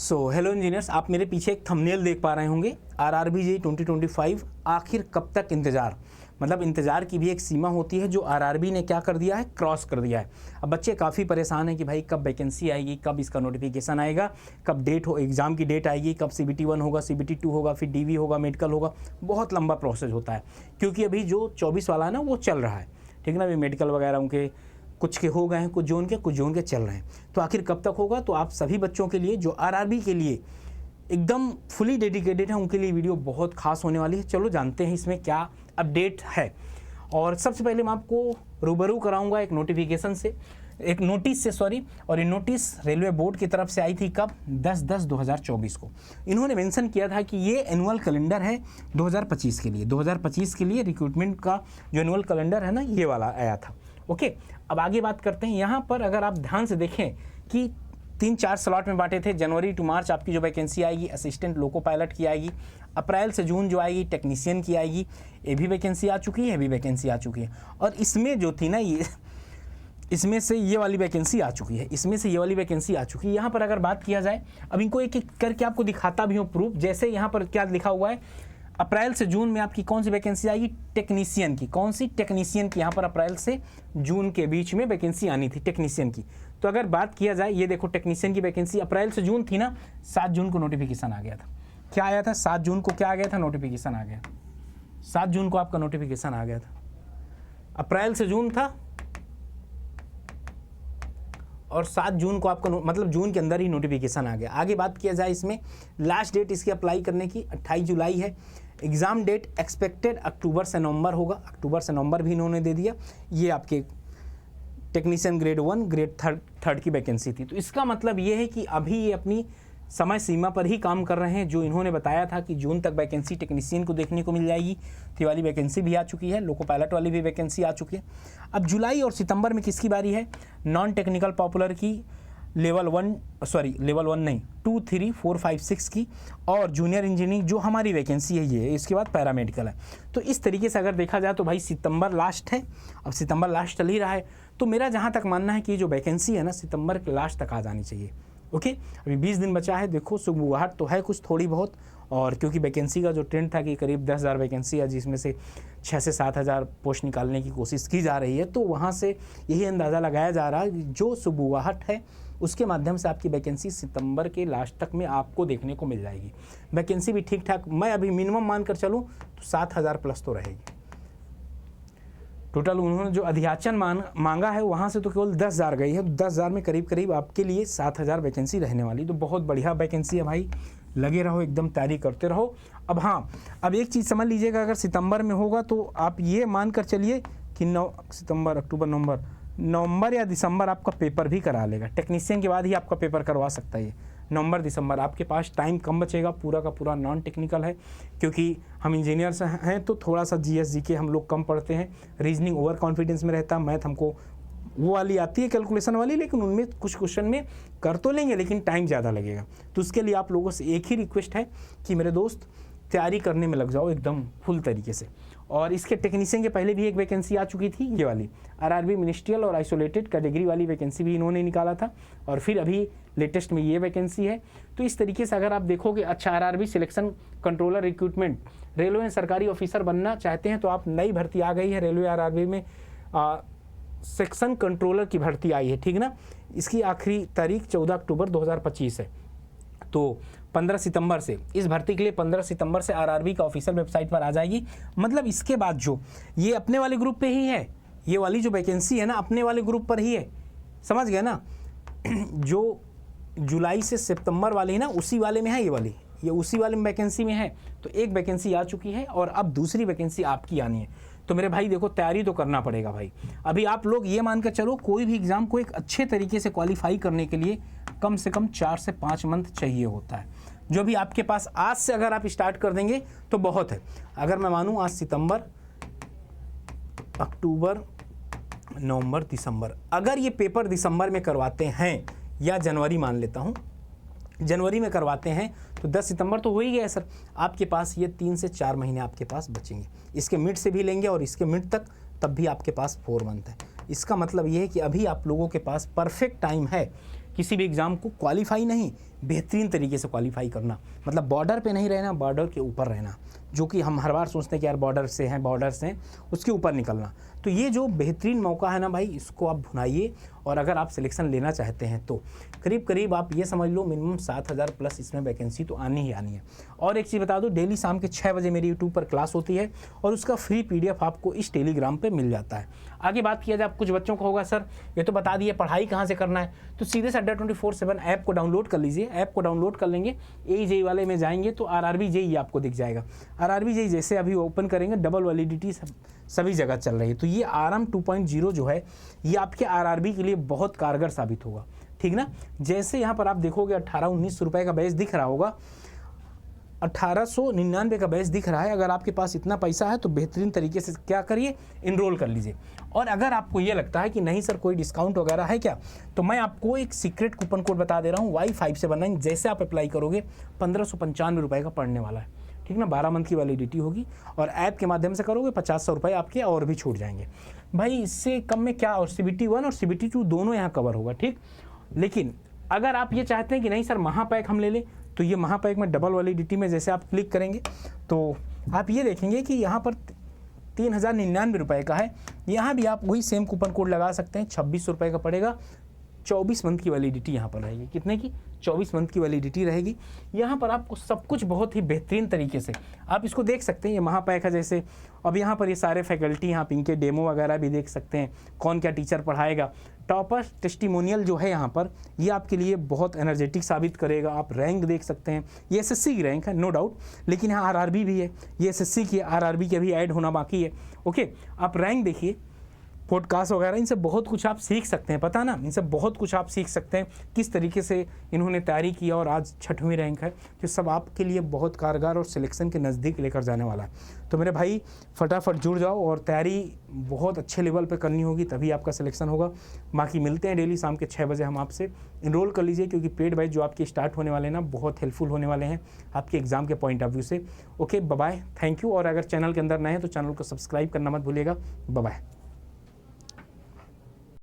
Hello engineers, आप मेरे पीछे एक थंबनेल देख पा रहे होंगे। आरआरबी जेईई 2025 आखिर कब तक इंतजार। मतलब इंतजार की भी एक सीमा होती है जो आरआरबी ने क्या कर दिया है, क्रॉस कर दिया है। अब बच्चे काफ़ी परेशान हैं कि भाई कब वैकेंसी आएगी, कब इसका नोटिफिकेशन आएगा, कब डेट हो, एग्जाम की डेट आएगी, कब CBT 1 होगा, CBT 2 होगा, फिर DV होगा, मेडिकल होगा। बहुत लंबा प्रोसेस होता है क्योंकि अभी जो 24 वाला है ना वो चल रहा है, ठीक है ना। अभी मेडिकल वगैरह उनके कुछ के हो गए हैं, कुछ जोन के चल रहे हैं। तो आखिर कब तक होगा, तो आप सभी बच्चों के लिए जो आरआरबी के लिए एकदम फुली डेडिकेटेड है उनके लिए वीडियो बहुत खास होने वाली है। चलो जानते हैं इसमें क्या अपडेट है। और सबसे पहले मैं आपको रूबरू कराऊंगा एक नोटिफिकेशन से, एक नोटिस से, सॉरी। और ये नोटिस रेलवे बोर्ड की तरफ से आई थी कब, 10/10/2024 को। इन्होंने मेंशन किया था कि ये एनुअल कैलेंडर है 2025 के लिए। 2025 के लिए रिक्रूटमेंट का जो एनुअल कैलेंडर है ना, ये वाला आया था। ओके, अब आगे बात करते हैं। यहाँ पर अगर आप ध्यान से देखें कि 3-4 स्लॉट में बांटे थे। जनवरी टू मार्च आपकी जो वैकेंसी आएगी असिस्टेंट लोको पायलट की आएगी। अप्रैल से जून जो आएगी टेक्नीशियन की आएगी। ये भी वैकेंसी आ चुकी है, ये भी वैकेंसी आ चुकी है। और इसमें जो थी ना, ये इसमें से ये वाली वैकेंसी आ चुकी है, इसमें से ये वाली वैकेंसी आ चुकी है। यहाँ पर अगर बात किया जाए, अब इनको एक एक करके आपको दिखाता भी हूँ प्रूफ। जैसे यहाँ पर क्या लिखा हुआ है, अप्रैल से जून में आपकी कौन सी वैकेंसी आएगी, टेक्नीशियन की। कौन सी, टेक्नीशियन की। यहाँ पर अप्रैल से जून के बीच में वैकेंसी आनी थी टेक्नीशियन की। तो अगर बात किया जाए, ये देखो टेक्नीशियन की वैकेंसी अप्रैल से जून थी ना, 7 जून को नोटिफिकेशन आ गया था। क्या आया था, 7 जून को क्या आ गया था, नोटिफिकेशन आ गया। 7 जून को आपका नोटिफिकेशन आ गया था। अप्रैल से जून था और 7 जून को आपका मतलब जून के अंदर ही नोटिफिकेशन आ गया। आगे बात किया जाए, इसमें लास्ट डेट इसकी अप्लाई करने की 28 जुलाई है। एग्ज़ाम डेट एक्सपेक्टेड अक्टूबर से नवंबर होगा। अक्टूबर से नवंबर भी इन्होंने दे दिया। ये आपके टेक्नीशियन ग्रेड 1 ग्रेड थर्ड की वैकेंसी थी। तो इसका मतलब ये है कि अभी ये अपनी समय सीमा पर ही काम कर रहे हैं। जो इन्होंने बताया था कि जून तक वैकेंसी टेक्नीशियन को देखने को मिल जाएगी, तो वाली वैकेंसी भी आ चुकी है। लोको पायलट वाली भी वैकेंसी आ चुकी है। अब जुलाई और सितंबर में किसकी बारी है, नॉन टेक्निकल पॉपुलर की, लेवल 1 नहीं, 2, 3, 4, 5, 6 की, और जूनियर इंजीनियरिंग जो हमारी वैकेंसी है ये। इसके बाद पैरामेडिकल है। तो इस तरीके से अगर देखा जाए तो भाई सितंबर लास्ट है। अब सितंबर लास्ट चल ही रहा है, तो मेरा जहाँ तक मानना है कि जो वैकेंसी है ना, सितंबर के लास्ट तक आ जानी चाहिए। ओके, अभी 20 दिन बचा है। देखो सुगबुगाहट तो है कुछ थोड़ी बहुत, और क्योंकि वैकेंसी का जो ट्रेंड था कि करीब 10,000 वैकेंसी है, जिसमें से 6 से 7,000 पोस्ट निकालने की कोशिश की जा रही है, तो वहाँ से यही अंदाज़ा लगाया जा रहा है कि जो सुगबुगाहट है उसके माध्यम से आपकी वैकेंसी सितंबर के लास्ट तक में आपको देखने को मिल जाएगी। वैकेंसी भी ठीक ठाक, मैं अभी मिनिमम मान कर चलूँ तो 7,000 प्लस तो रहेगी। टोटल उन्होंने जो अधियाचन मांगा है वहाँ से तो केवल 10,000 गई है। 10,000 में करीब करीब आपके लिए 7,000 वैकेंसी रहने वाली। तो बहुत बढ़िया वैकेंसी है भाई, लगे रहो, एकदम तैयारी करते रहो। अब हाँ, अब एक चीज़ समझ लीजिएगा, अगर सितंबर में होगा तो आप ये मान कर चलिए कि सितंबर, अक्टूबर, नवंबर या दिसंबर आपका पेपर भी करा लेगा। टेक्नीशियन के बाद ही आपका पेपर करवा सकता है ये। नवंबर दिसंबर आपके पास टाइम कम बचेगा। पूरा का पूरा नॉन टेक्निकल है, क्योंकि हम इंजीनियर्स हैं तो थोड़ा सा GS GK हम लोग कम पढ़ते हैं। रीजनिंग ओवर कॉन्फिडेंस में रहता है। मैथ हमको वो वाली आती है, कैलकुलेशन वाली, लेकिन उनमें कुछ क्वेश्चन में कर तो लेंगे लेकिन टाइम ज़्यादा लगेगा। तो उसके लिए आप लोगों से एक ही रिक्वेस्ट है कि मेरे दोस्त तैयारी करने में लग जाओ एकदम फुल तरीके से। और इसके टेक्नीशियन के पहले भी एक वैकेंसी आ चुकी थी, ये वाली आरआरबी मिनिस्ट्रियल और आइसोलेटेड कैटेगरी वाली वैकेंसी भी इन्होंने निकाला था, और फिर अभी लेटेस्ट में ये वैकेंसी है। तो इस तरीके से अगर आप देखोगे, अच्छा RRB selection controller recruitment, railway में सरकारी ऑफिसर बनना चाहते हैं तो आप, नई भर्ती आ गई है रेलवे आरआरबी में, सेक्शन कंट्रोलर की भर्ती आई है, ठीक ना। इसकी आखिरी तारीख 14 अक्टूबर 2025 है। तो 15 सितंबर से इस भर्ती के लिए 15 सितंबर से आरआरबी का ऑफिशियल वेबसाइट पर आ जाएगी। मतलब इसके बाद जो ये अपने वाले ग्रुप पे ही है, ये वाली जो वैकेंसी है ना अपने वाले ग्रुप पर ही है, समझ गए ना। जो जुलाई से सितंबर वाली है ना, उसी वाले में है ये वाली, ये उसी वाले में वैकेंसी में है। तो एक वैकेंसी आ चुकी है और अब दूसरी वैकेंसी आपकी आनी है। तो मेरे भाई देखो, तैयारी तो करना पड़ेगा भाई। अभी आप लोग ये मानकर चलो, कोई भी एग्ज़ाम को एक अच्छे तरीके से क्वालिफाई करने के लिए कम से कम 4 से 5 मंथ चाहिए होता है। जो भी आपके पास आज से अगर आप स्टार्ट कर देंगे तो बहुत है। अगर मैं मानूँ आज सितंबर, अक्टूबर, नवंबर, दिसंबर, अगर ये पेपर दिसंबर में करवाते हैं या जनवरी मान लेता हूँ, जनवरी में करवाते हैं तो 10 सितंबर तो हो ही गया सर। आपके पास ये 3 से 4 महीने आपके पास बचेंगे। इसके मिड से भी लेंगे और इसके मिड तक, तब भी आपके पास 4 मंथ है। इसका मतलब ये है कि अभी आप लोगों के पास परफेक्ट टाइम है कि किसी भी एग्ज़ाम को क्वालिफाई नहीं, बेहतरीन तरीके से क्वालिफाई करना, मतलब बॉर्डर पे नहीं रहना, बॉर्डर के ऊपर रहना, जो कि हम हर बार सोचते हैं कि यार बॉर्डर से हैं, उसके ऊपर निकलना। तो ये जो बेहतरीन मौका है ना भाई, इसको आप भुनाइए। और अगर आप सिलेक्शन लेना चाहते हैं तो करीब करीब आप ये समझ लो मिनिमम 7,000 प्लस इसमें वैकेंसी तो आनी ही आनी है। और एक चीज़ बता दूं, डेली शाम के 6 बजे मेरी यूट्यूब पर क्लास होती है और उसका फ्री PDF आपको इस टेलीग्राम पे मिल जाता है। आगे बात किया जाए, आप कुछ बच्चों को होगा सर ये तो बता दिए पढ़ाई कहाँ से करना है, तो सीधे से अड्डा 24/7 ऐप को डाउनलोड कर लीजिए। ऐप को डाउनलोड कर लेंगे, AE वाले में जाएंगे तो RRB JEE आपको दिख जाएगा। RRB JEE जैसे अभी ओपन करेंगे, डबल वैलिडिटी सभी जगह चल रही है। तो ये आराम 2.0 जो है ये आपके RRB के लिए बहुत कारगर साबित होगा, ठीक ना। जैसे यहाँ पर आप देखोगे 18-19 रुपए का बैच दिख रहा होगा, 1899 का बैच दिख रहा है। अगर आपके पास इतना पैसा है तो बेहतरीन तरीके से क्या करिए, इनरोल कर लीजिए। और अगर आपको ये लगता है कि नहीं सर कोई डिस्काउंट वगैरह है क्या, तो मैं आपको एक सीक्रेट कूपन कोड बता दे रहा हूँ, Y579। जैसे आप अप्लाई करोगे 1595 रुपये का पड़ने वाला है, ठीक ना। 12 मंथ की वैलिडिटी होगी और ऐप के माध्यम से करोगे 50-100 रुपये आपके और भी छूट जाएंगे भाई। इससे कम में क्या, और CBT 1 और CBT 2 दोनों यहाँ कवर होगा, ठीक। लेकिन अगर आप ये चाहते हैं कि नहीं सर महापैक हम ले लें, तो ये महापैक में डबल वैलिडिटी में जैसे आप क्लिक करेंगे तो आप ये देखेंगे कि यहाँ पर 3,099 रुपये का है। यहाँ भी आप वही सेम कूपन कोड लगा सकते हैं, 26 रुपये का पड़ेगा। 24 मंथ की वैलिडिटी यहाँ पर रहेगी। कितने की? 24 मंथ की वैलिडिटी रहेगी। यहाँ पर आपको सब कुछ बहुत ही बेहतरीन तरीके से आप इसको देख सकते हैं। ये महापैक है जैसे, अब यहाँ पर ये सारे फैकल्टी, यहाँ इनके डेमो वगैरह भी देख सकते हैं, कौन क्या टीचर पढ़ाएगा। टॉपर टेस्टिमोनियल जो है यहाँ पर, ये आपके लिए बहुत एनर्जेटिक साबित करेगा। आप रैंक देख सकते हैं, ये SSC की रैंक है नो डाउट, लेकिन यहाँ RRB भी है, ये SSC की RRB के भी ऐड होना बाकी है। ओके, आप रैंक देखिए, पॉडकास्ट वगैरह, इनसे बहुत कुछ आप सीख सकते हैं, पता ना, इनसे बहुत कुछ आप सीख सकते हैं किस तरीके से इन्होंने तैयारी किया और आज 6वीं रैंक है। तो सब आपके लिए बहुत कारगर और सिलेक्शन के नज़दीक लेकर जाने वाला है। तो मेरे भाई फटाफट जुड़ जाओ और तैयारी बहुत अच्छे लेवल पे करनी होगी, तभी आपका सिलेक्शन होगा। बाकी मिलते हैं डेली शाम के 6 बजे हम आपसे। इनरोल कर लीजिए क्योंकि पेड बैच जो आपके स्टार्ट होने वाले हैं ना, बहुत हेल्पफुल होने वाले हैं आपके एग्जाम के पॉइंट ऑफ व्यू से। Okay, bye bye, thank you. और अगर चैनल के अंदर नए हैं तो चैनल को सब्सक्राइब करना मत भूलिएगा। Bye bye.